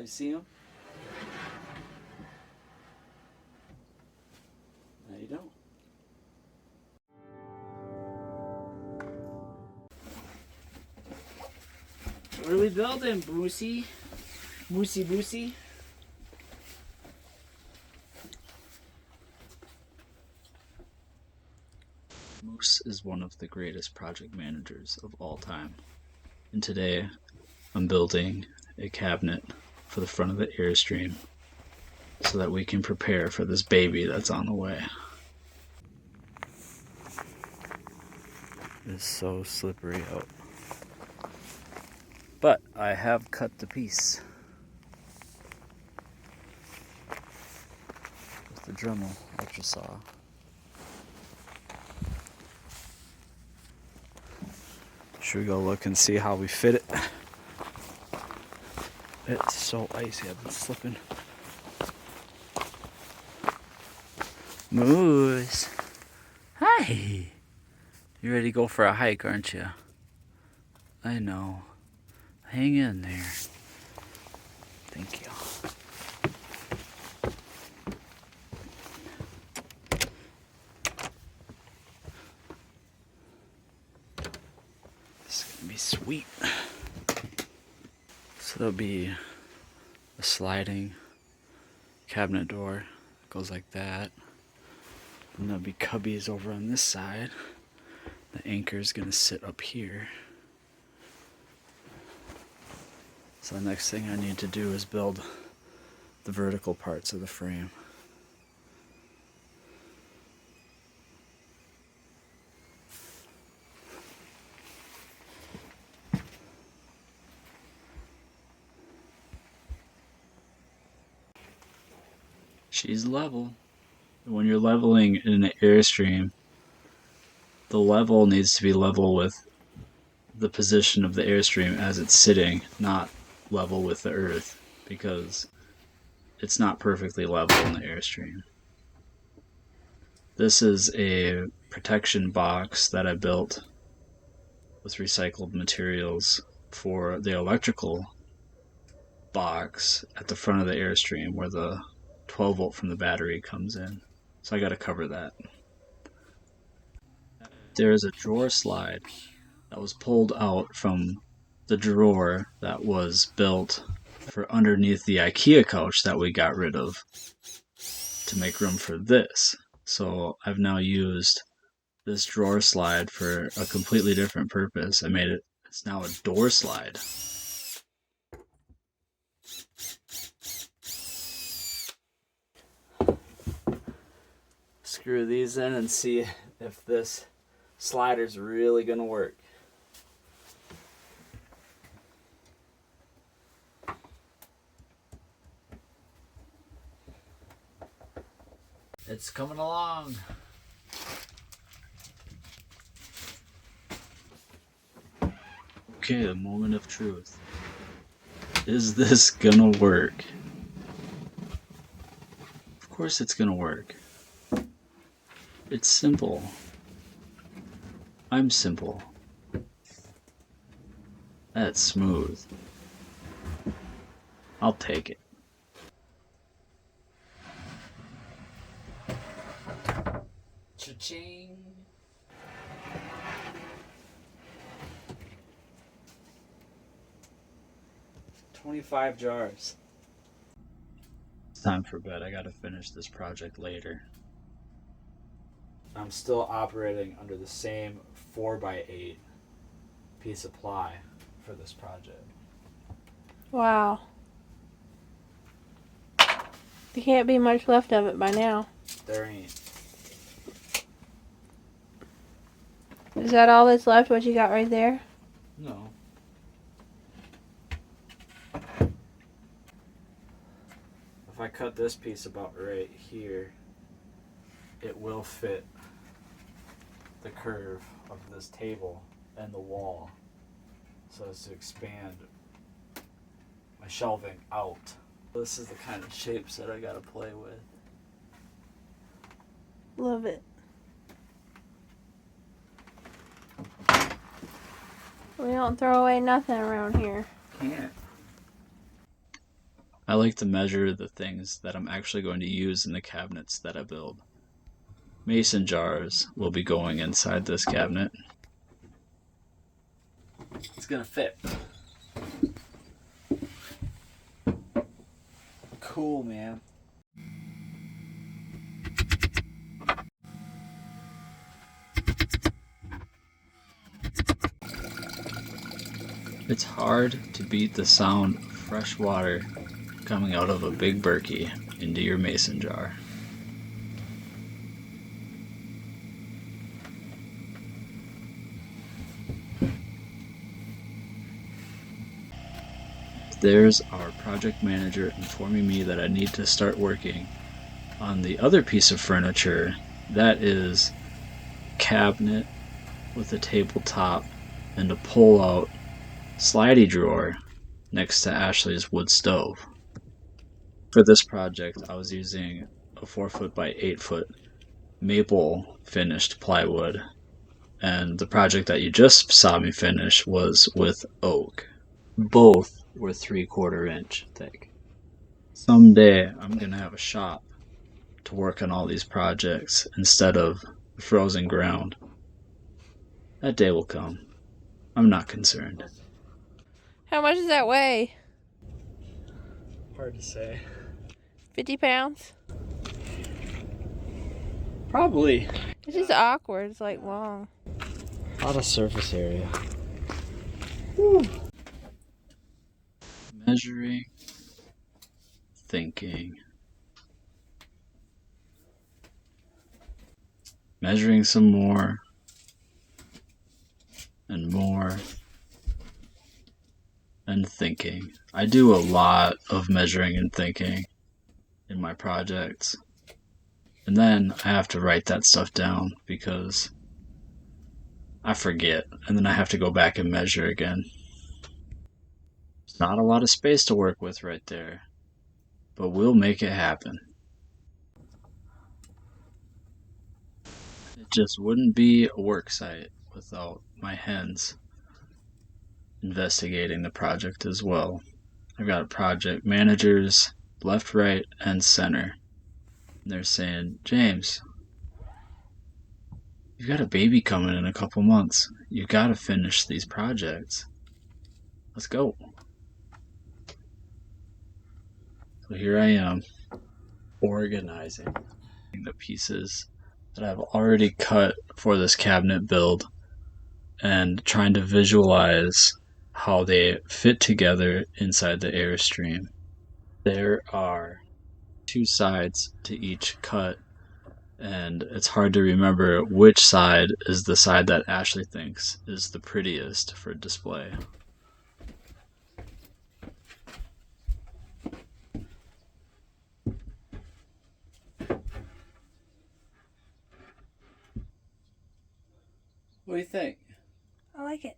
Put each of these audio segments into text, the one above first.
you see him? No, you don't. What are we building, Boosie? Moosey Boosie? Moose is one of the greatest project managers of all time. And today, I'm building a cabinet for the front of the Airstream so that we can prepare for this baby that's on the way. It's so slippery out. But I have cut the piece with the Dremel ultra saw. Should we go look and see how we fit it? It's so icy, I've been slipping. Moose! Hi! You ready to go for a hike, aren't you? I know. Hang in there. Thank you. This is gonna be sweet. So there'll be a sliding cabinet door. It goes like that. And there'll be cubbies over on this side. The anchor is gonna sit up here. So the next thing I need to do is build the vertical parts of the frame. She's level. When you're leveling in an Airstream, the level needs to be level with the position of the Airstream as it's sitting, not level with the earth, because it's not perfectly level in the Airstream. This is a protection box that I built with recycled materials for the electrical box at the front of the Airstream where the 12 volt from the battery comes in. So I got to cover that. There is a drawer slide that was pulled out from the drawer that was built for underneath the IKEA couch that we got rid of to make room for this. So I've now used this drawer slide for a completely different purpose. I made it, it's now a door slide. Screw these in and see if this slider's really gonna work. It's coming along. Okay, a moment of truth. Is this gonna work? Of course it's gonna work. It's simple. I'm simple. That's smooth. I'll take it. Cha-ching! $25 jars. It's time for bed. I gotta finish this project later. I'm still operating under the same 4x8 piece of ply for this project. Wow. There can't be much left of it by now. There ain't. Is that all that's left, what you got right there? No. If I cut this piece about right here, it will fit the curve of this table and the wall so as to expand my shelving out. This is the kind of shapes that I gotta play with. Love it. We don't throw away nothing around here. Can't. I like to measure the things that I'm actually going to use in the cabinets that I build. Mason jars will be going inside this cabinet. It's gonna fit. Cool, man. It's hard to beat the sound of fresh water coming out of a big Berkey into your mason jar. There's our project manager informing me that I need to start working on the other piece of furniture. That is a cabinet with a tabletop and a pull-out slidey drawer next to Ashley's wood stove. For this project, I was using a 4 foot by 8 foot maple finished plywood, and the project that you just saw me finish was with oak. Both were 3/4 inch thick. Someday I'm gonna have a shop to work on all these projects instead of the frozen ground. That day will come. I'm not concerned. How much does that weigh? Hard to say. 50 pounds? Probably. It's just awkward. It's like long. A lot of surface area. Whew. Measuring, thinking. Measuring some more, and more, and thinking. I do a lot of measuring and thinking in my projects. And then I have to write that stuff down because I forget, and then I have to go back and measure again. There's not a lot of space to work with right there, but we'll make it happen. It just wouldn't be a work site without my hens investigating the project as well. I've got project managers left, right, and center. And they're saying, James, you've got a baby coming in a couple months. You gotta finish these projects. Let's go. So here I am, organizing the pieces that I've already cut for this cabinet build and trying to visualize how they fit together inside the Airstream. There are 2 sides to each cut, and it's hard to remember which side is the side that Ashley thinks is the prettiest for display. What do you think? I like it.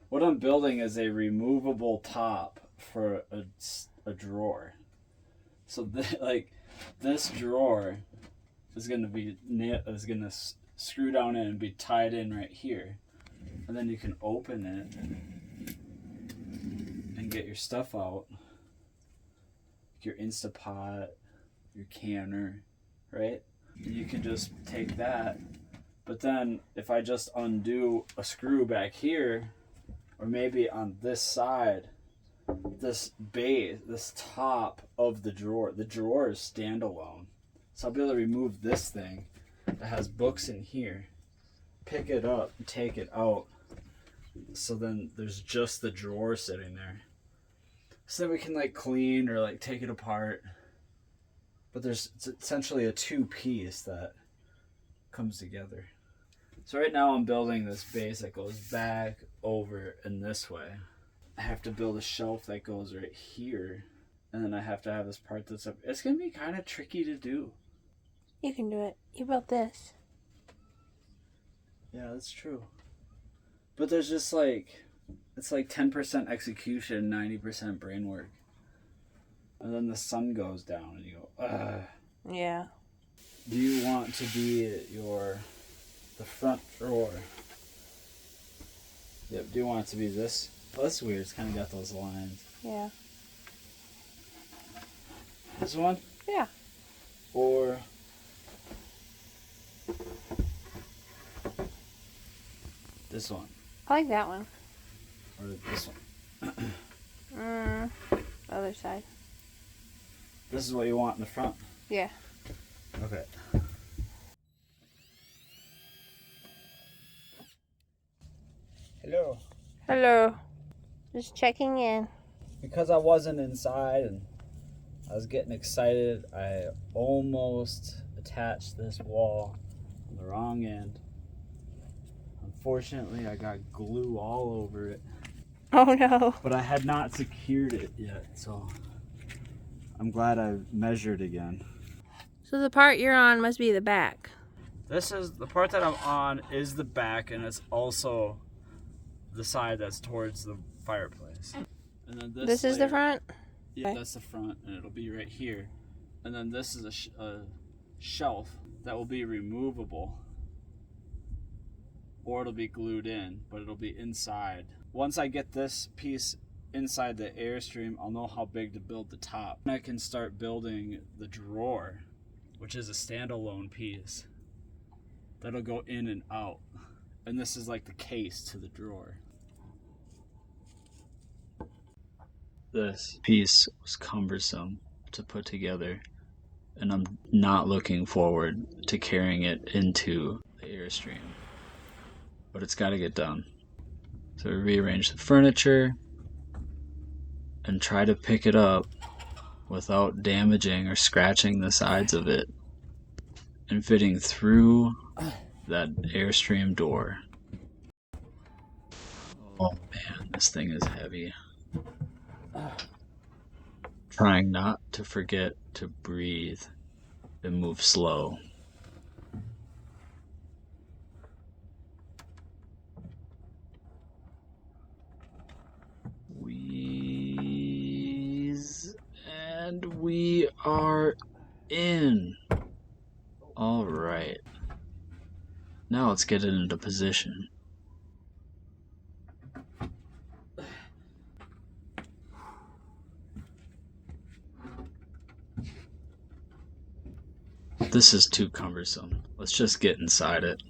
What I'm building is a removable top for a drawer. So this drawer is going to screw down in and be tied in right here, and then you can open it and get your stuff out, your Instapot, your canner, right? And you can just take that. But then if I just undo a screw back here, or maybe on this side, this base, this top of the drawer is standalone. So I'll be able to remove this thing that has books in here, pick it up, and take it out. So then there's just the drawer sitting there. So then we can clean or take it apart. But it's essentially a 2-piece that comes together. So right now I'm building this base that goes back, over, and this way. I have to build a shelf that goes right here, and then I have to have this part that's up. It's going to be kind of tricky to do. You can do it. You built this. Yeah, that's true. But there's just it's 10% execution, 90% brain work. And then the sun goes down and you go, ugh. Yeah. Do you want to be the front drawer? Yep. Do you want it to be this? Oh, that's weird. It's kind of got those lines. Yeah. This one? Yeah. Or this one? I like that one. Or this one? Other side. This is what you want in the front? Yeah. Okay. Hello. Hello. Just checking in. Because I wasn't inside and I was getting excited, I almost attached this wall on the wrong end. Unfortunately, I got glue all over it. Oh no. But I had not secured it yet, so I'm glad I measured again. So the part you're on must be the back. This is the part that I'm on is the back, and it's also the side that's towards the fireplace. And then This is the front? Yeah, that's the front, and it'll be right here. And then this is a shelf that will be removable, or it'll be glued in, but it'll be inside. Once I get this piece inside the Airstream, I'll know how big to build the top. And I can start building the drawer, which is a standalone piece that'll go in and out. And this is like the case to the drawer. This piece was cumbersome to put together, and I'm not looking forward to carrying it into the Airstream. But it's got to get done. So rearrange the furniture and try to pick it up without damaging or scratching the sides of it and fitting through that Airstream door. Oh man, this thing is heavy. Trying not to forget to breathe and move slow. Wheeze, and we are in. All right. Now let's get it into position. This is too cumbersome. Let's just get inside it.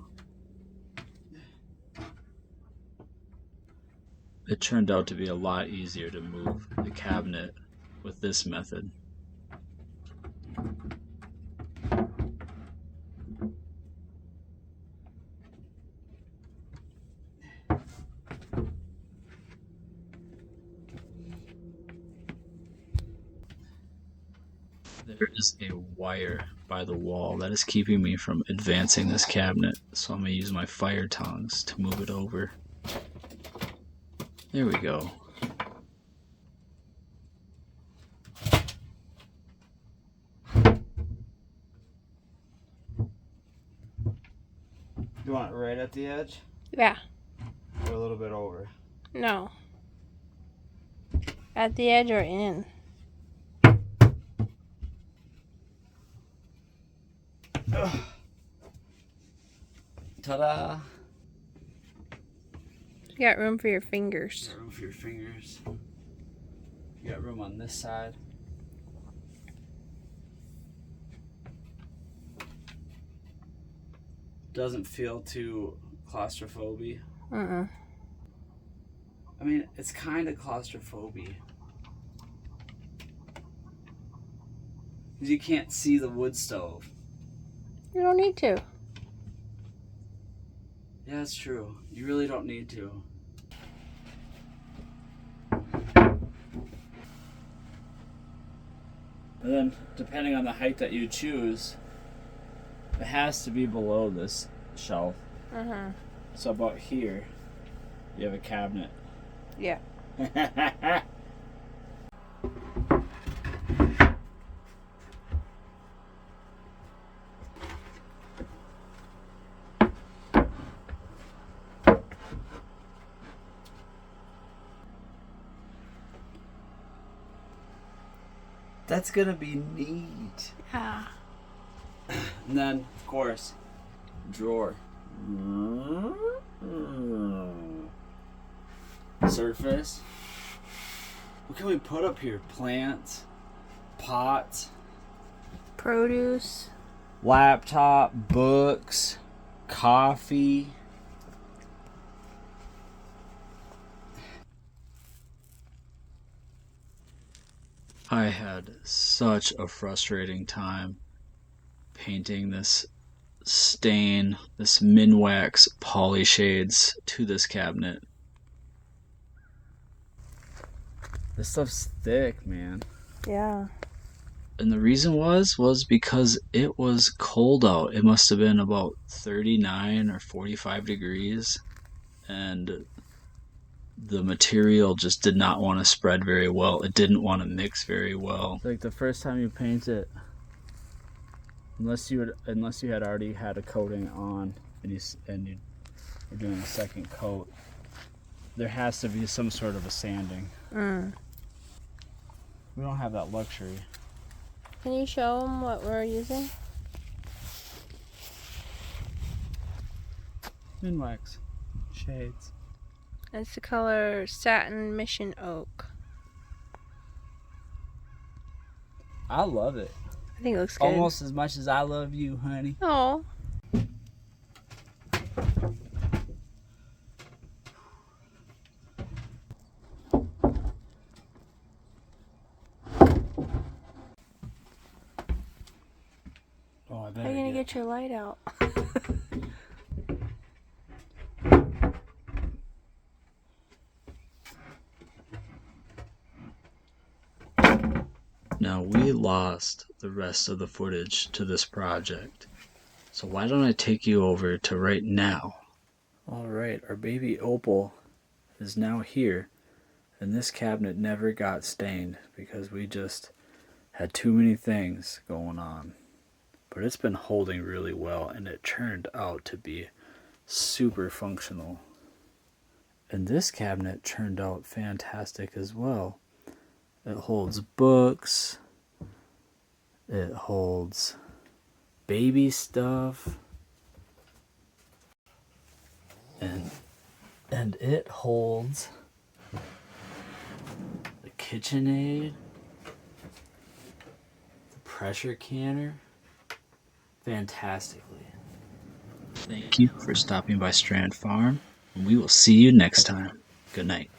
It turned out to be a lot easier to move the cabinet with this method. There is a wire by the wall that is keeping me from advancing this cabinet, so I'm going to use my fire tongs to move it over. There we go. You want it right at the edge? Yeah. Or a little bit over? No. At the edge or in? Ta-da! You got room for your fingers. Got room for your fingers. You got room on this side. Doesn't feel too claustrophobic. I I mean, it's kind of claustrophobic. Because you can't see the wood stove. You don't need to. Yeah, that's true. You really don't need to. And then, depending on the height that you choose, it has to be below this shelf. So about here, you have a cabinet. Yeah. That's gonna be neat. Yeah. And then, of course, drawer. surface. What can we put up here? Plants, pots, Produce. laptop, books, coffee. I had such a frustrating time painting this stain, this Minwax poly shades to this cabinet. This stuff's thick, man. Yeah. And the reason was because it was cold out. It must have been about 39 or 45 degrees, and the material just did not want to spread very well. It didn't want to mix very well. It's like the first time you paint it, unless you had already had a coating on and you're doing a second coat, there has to be some sort of a sanding. We don't have that luxury. Can you show them what we're using? Minwax shades. It's the color Satin Mission Oak. I love it. I think it looks good. Almost as much as I love you, honey. Oh. Oh, I How are you gonna get your light out? Now, we lost the rest of the footage to this project, so why don't I take you over to right now? Alright, our baby Opal is now here, and this cabinet never got stained because we just had too many things going on. But it's been holding really well, and it turned out to be super functional. And this cabinet turned out fantastic as well. It holds books, it holds baby stuff, and it holds the KitchenAid, the pressure canner, fantastically. Thank you for stopping by Strand Farm, and we will see you next time. Good night.